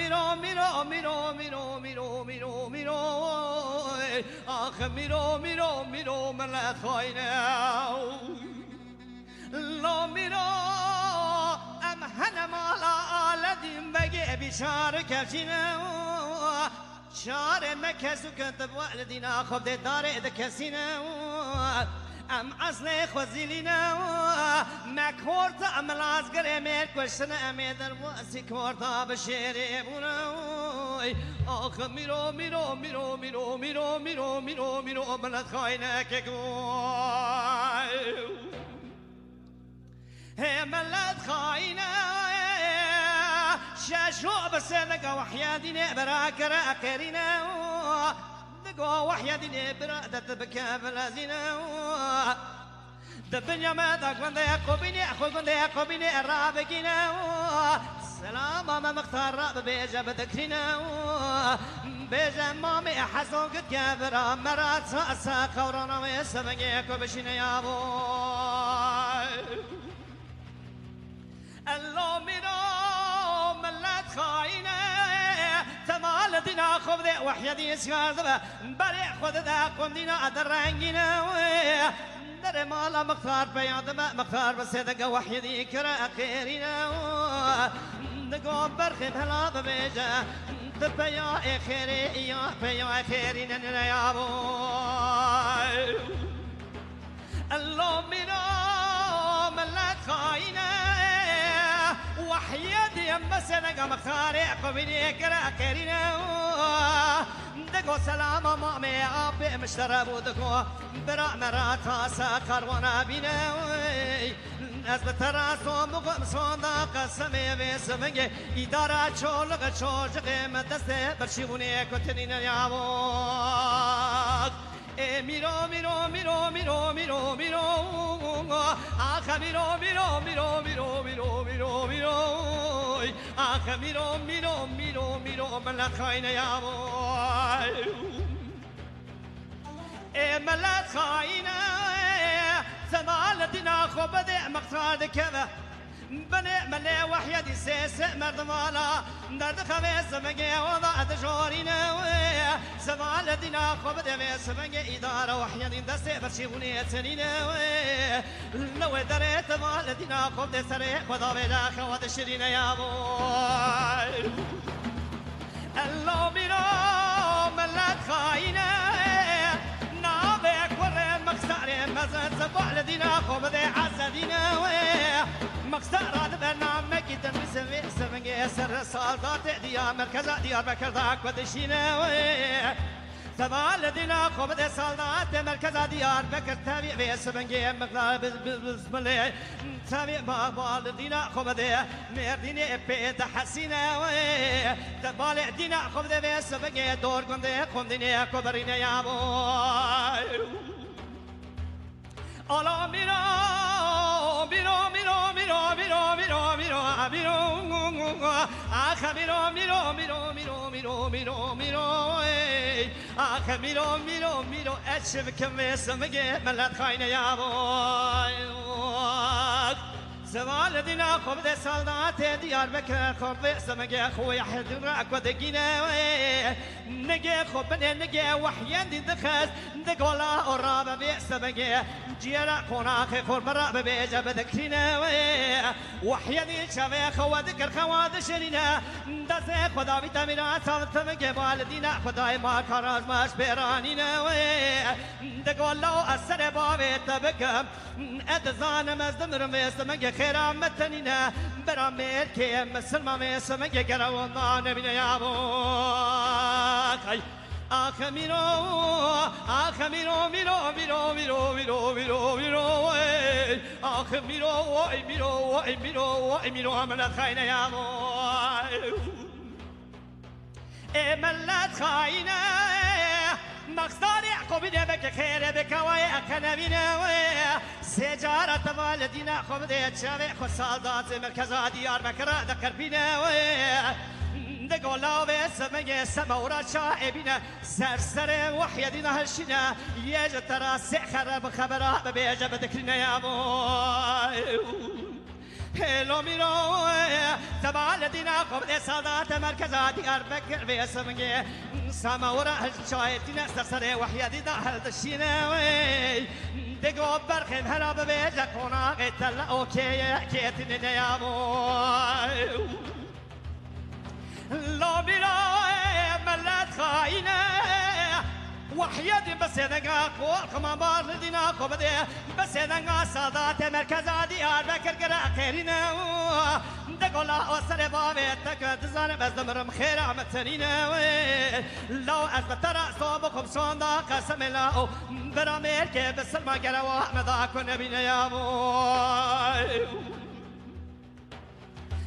میرو میرو میرو میرو میرو میرو میرو آخ میرو میرو میرو ملت خاینه لا میرو ام هنم آلا آلدیم بگه بیچاره کفشینه شعر مكسو كنت بوالدنا خب داره دكسينا ام اصل خزيلنا مكورت ام لازقر مير كوشنا اميدر واسي كورتا بشيري بونا اخ ميرو ميرو ميرو ميرو ميرو ميرو ميرو ميرو بلد خاينه كقوي هي بلد خاينه شاشو بسنقا وحيادين براكر اكرينا دقوا وحيادين برادة بكافل زينا دبنيا ما دقوان يعقوبيني اخوان يعقوبيني الرابكينا سلام ما مختار راب بيجا بدكرينا بيجا مامي حسن قد كافر مرات ساسا قورانا ويسبقيكو بشينا يا بوي اللو منو ملت خاينه تمال دينا خب ده وحيدي سكار ده بري خود ده قم دينا در رنگينه در مالا مختار بياد ما مختار بس ده وحيدي كرا خيرينه دقو برخ بلا بيجا تبيا خيري يا بيا خيرين يا ابو اللو منو ملت خاينه وحياتي مسنا مختاري قبلي كرا كرينا دقو سلام مامي ابي مشترب دقو برا مرات سكر وانا بينا از بتراسو مقام صندا قسمي بسمنگه اداره چولق چوجق مدست برشيوني كتنين يا بوك ميرو ميرو ميرو ميرو ميرو ميرو آخ ميرو ميرو ميرو ميرو ميرو ميرو ميرو آخ ميرو ميرو ميرو ميرو ملت خاينه يا بوي ملت خاينه ثمال دينا خو بدع مقصاد كذا بني ملي وحيدي سيس مرد مالا درد خميس مجي وضع دجورينا سمال دينا خو بدع سمجي إدارة وحيدي دستي برشيوني تنينا لو دريت مال دينا خو بدع سريح وضع بلا خوات شرينا يا بوي اللو ميرو ملت خاينه نابك ورين مقصارين مزد سبوع لدينا خو بدع عزدينا مقصار هذا برنامج جدا مسوي سمعي سر صالات ديار مركز ديار بكر ذاك ودشينا تبال دينا خبد صالات مركز ديار بكر تابع بسمعي مقدار بسم الله تابع بال دينا خبد مرديني بيت حسينا تبال دينا خبد بسمعي دور كنده كنديني كبرينا يا بوي ألا ميرو ميرو ميرو ميرو ميرو ميرو ميرو ميرو آخ ميرو ميرو ميرو ميرو ميرو ميرو ميرو آخ ميرو ميرو ميرو أشوف كم اسمك ملت خاينه يا بوي زوال دينا خبد سالات ديار بكر خب اسمك خويا حد راك ودقينا نجي خب نجي وحيان دي دخس دقولا قرابه باسمك جيرا كوناخ خور برا بيجا بدكرينا وحياني شافي خوا ذكر خواد شرينا دزه خدا فيتامينا صابت مك والدينا خداي ما كراز ماش بيرانينا دقولا اثر بابي تبكم ادزان مزدمر مسمك خير متنينا برامير كي مسلم مسمك قراونا نبينا يا ابو آخ ميرو آخ ميرو ميرو ميرو ميرو ميرو ميرو ميرو آخ ميرو ميرو ميرو ميرو ملت خاينه يا بوي ملت خاينه مقصار يعقوب دبك خير بك ويأكنبينا سجارة والدينا خب ديت شافي خصادات مركز ديار بكر ذكر بينا دقولا بسمجة سمورا شائبنا سرسر وحيدنا هالشنا يجي ترى سحر بخبرها ببيجا بدكرنا يا بوي لو میرو زبال دینا قبل سادات مرکزات اربکر بیسمگی سماورا شايتنا سرسري وحيدي داخل دشينا دقو برخن هرب بيجا كونا قتل اوكي كيتن نيامو لو بلا ملات خاينه وحيدي بس يدقا قول ما باردنا قبدي بس يدقا سادات مركز ديار بكر قرا خيرنا دقولا وسر بابتك تزان بس دمرم خير عمتنينا لو أثبت رأسهم صندا قسم الله براميرك بس ما قروا مذاك نبينا يا بوي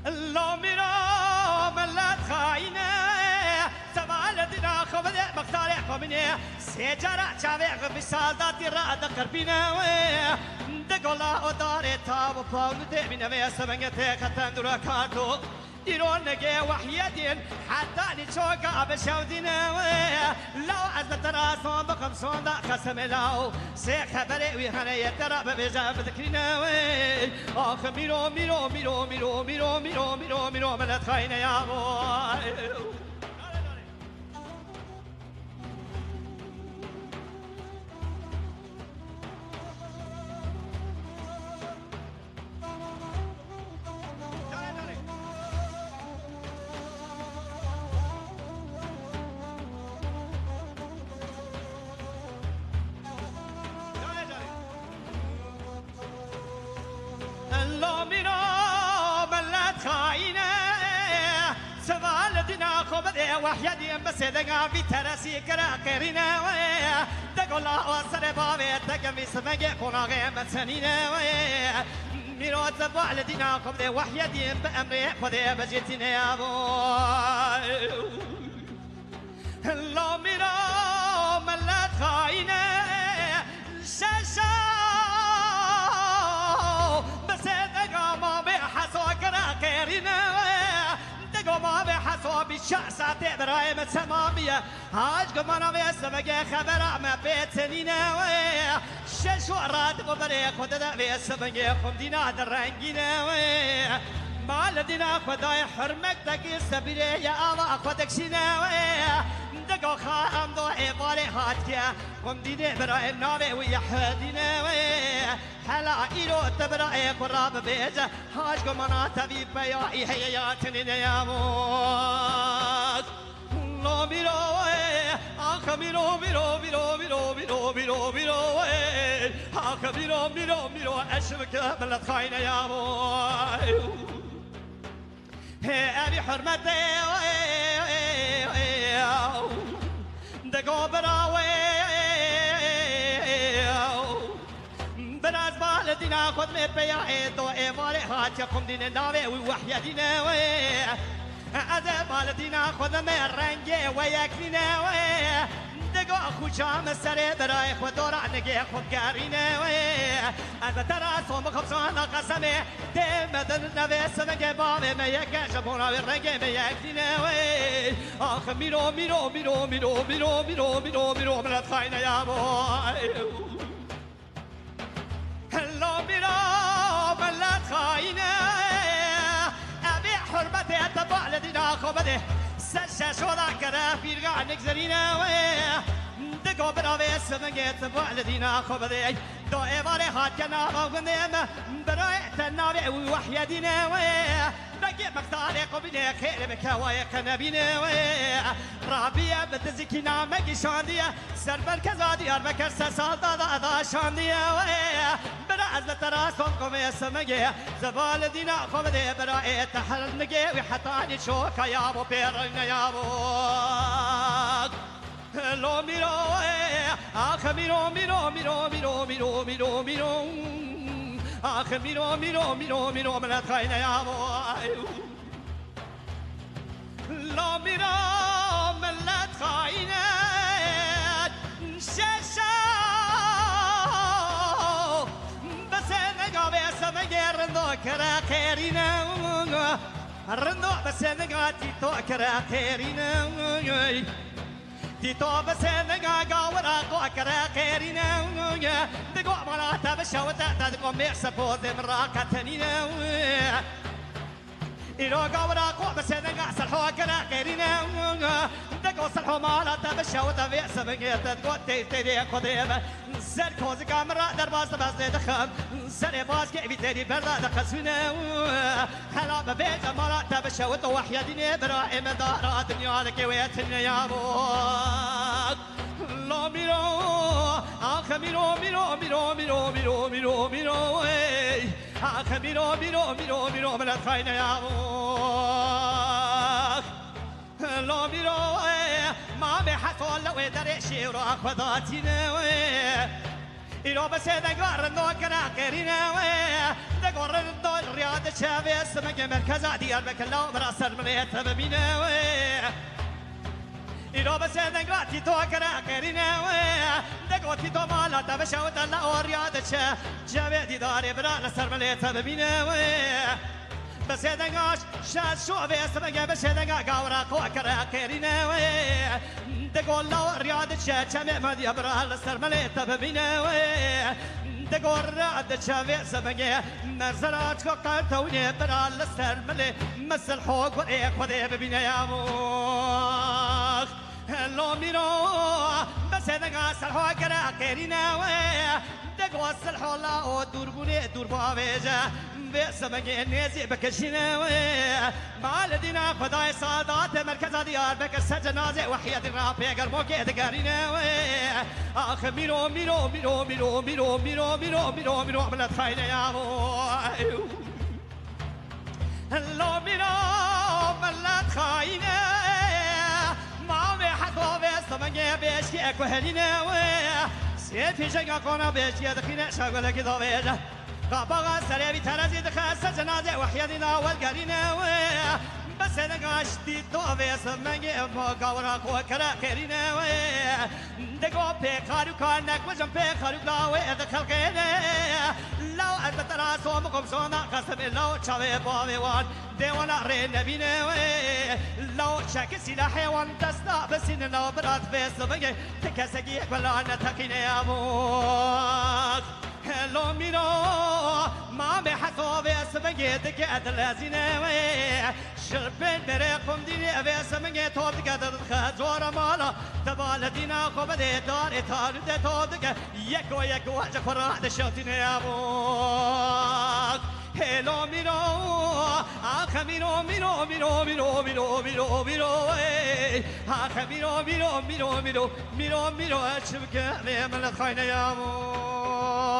لو ميرا ملات خاينه سوالدنا خبده مختار قومني سجرا چاوي بسالداتي را دقربينا دقولا وداري تاب باول دمنا ويا سبنگته ختندرا كارتو يرون نجي وحيدين حتى نشوقا بشودنا لو عزت راسون بقم صوندا قسم لاو سي خبري ويهنا يترى ببجا بذكرنا اخ ميرو ميرو ميرو ميرو ميرو ميرو ميرو ميرو ملت خاينه يا بوي وحيدي بس دقا في ترسي كرا قرينا دقولا وصر بابي تقمي سمجي كونا غيم سنينا ميرو زبوا لدينا قبل وحيدي بأمري خذي بجيتنا يا بوي لو ميرو ملات خاينة شاشا بس دقا ما بحسوا كرا قرينا ما بحساب الشخصات برايم السمامية هاج قمنا بيسمجي خبر ما بيتنينا شش وراد قبري خددا بيسمجي خمدينا درنجينا ما لدينا خداي حرمك دقي السبيري يا الله خدك شينا دقو خام دو عبالي هاتيا خمديني برايم نابي ويحدينا هلا إيرو تبرأي قراب بيجا هاج قمنا تبيب بياي حياتنا يا موت لو ميرو آخ ميرو ميرو ميرو ميرو ميرو ميرو ميرو آخ ميرو ميرو ميرو أشبك ملت خاينة يا موت أبي حرمتي دقو براوي بناز بالدينا خد مي بيا دو ايمالي هاتكم دين ناوي وحيدينا أذا بالدينا خد مي رنجي وياكلنا دقو اخو شام السري براي خدورا نجي خد قارينا أذا ترى صوم خبصانا قسمي دم بدن نبي سمجي بابي ما يكاشبونا بالرنجي مياكلنا آخ ميرو ميرو ميرو ميرو ميرو ميرو ميرو ميرو ملت خاينة يا بوي لو ميرا ملت خاينة أبي حرمتي أتبع لدينا خبده سشا شودا كرا فيرقا نكزرينا دقو براوي سمجي أتبع لدينا خبده دو إيباري هات كنا غنم براي تنابي وحيدينا بقي مقتاري قبلي خير بكواي قنبينا رابية بتزكينا مقي شاندية سربر كزادي أربكر سسال دادا شاندية برا أزل تراسون قمي سمجي زبال دينا خبدي برا تحل نقي وحطاني شوكا يابو بيرنا يابو لو ميرو آخ ميرو ميرو ميرو ميرو ميرو ميرو ميرو آخ ميرو ميرو ميرو ميرو ملت خاينة يا بوي لو ميرو ملت خاينة شاشا بس نقابي سمجي رندو كرا خيرينا رندو بس نقاتي تو كرا خيرينا تيتو بسنغا قاورا قوكرا قيرينا دقو مراتا بشوتا دقو ميرسا بوزي مراكا تنينا إيرو قاورا قو بسنغا سلحو كرا قيرينا دقو سلحو مراتا بشوتا ميرسا بنغيتا دقو تيتي قديبا سر كوزي كاميرا درباز بس دخم سر باز كيفي تاني بردا دخسونا هلا ببيت مراتا بشوتا وحيا ديني برائم دارا دنيا لكي ويتني يا بوك لا ميرو آخ ميرو ميرو ميرو ميرو ميرو ميرو ميرو آخ ميرو ميرو ميرو ميرو من الخاين يا بوك لا ميرو ما بحثوا لو دريشي وراك وضاتينا إلو بس دقار النوكنا كرينا دقار الدول رياض شافي اسمك مركزة ديار بكلاو براسر مليت بمينا إلو بس دقار تيتو كنا كرينا دقار تيتو مالا تبشاو تلا رياض شافي ديار براسر مليت بمينا بس دقاش شاش شو بيسمك بس دقار قاورا كوكرا كرينا دقول لو رياض شامي مدي براسر مليت بمينا دقور راد شافي سبقي نزرات كوكا توني برال سرملي مسل حوق وريك ودي ببينا يا موخ هلو ميرو بس دقا سلحو كرا كيرينا دقوا سلحو لا دور بوني دور بابيجا بسبقي نيزي بكشينا مال دينا خداي سادات مركز ديار بك سجنازي وحياة الرابي قربوكي دقارينا آخ ميرو ميرو ميرو ميرو ميرو ميرو ميرو ميرو ميرو عملت خاينة يا بو هلو ميرو بلد خاينة ما بحثوا بسبقي بيشكي اكوهلينا سيفي شقا قونا بيشكي دخينا شاقولا كده بيجا قابا سريبي ترازي دخاسة جنازة وحيادنا والقرينا بس نقاش دي توفي سمنجي قاورا قوكرا كرينا دقو بيقارو كانك وجم بيقارو لاوي دخلقينا لو أنت تراسو مقم سونا قسم لو شاوي بابي وان ديوانا رين نبينا لو شاك سلاحي وان تستا بسين لو برات بيس بنجي تكسكي ولا نتاكينا يا موك هلو ميرو ما بحثوا باسمك دقات لازينا شربين بريقهم ديني باسمك توب دقات خزور مالا تبال دينا خوب دي دار اتار دي تودك يكو يكو وجه راح شوتينا يا ابوك هلو ميرو آخ ميرو ميرو ميرو ميرو ميرو ميرو ميرو آخ ميرو ميرو ميرو ميرو ميرو ميرو اشبك من الخاينة يا ابوك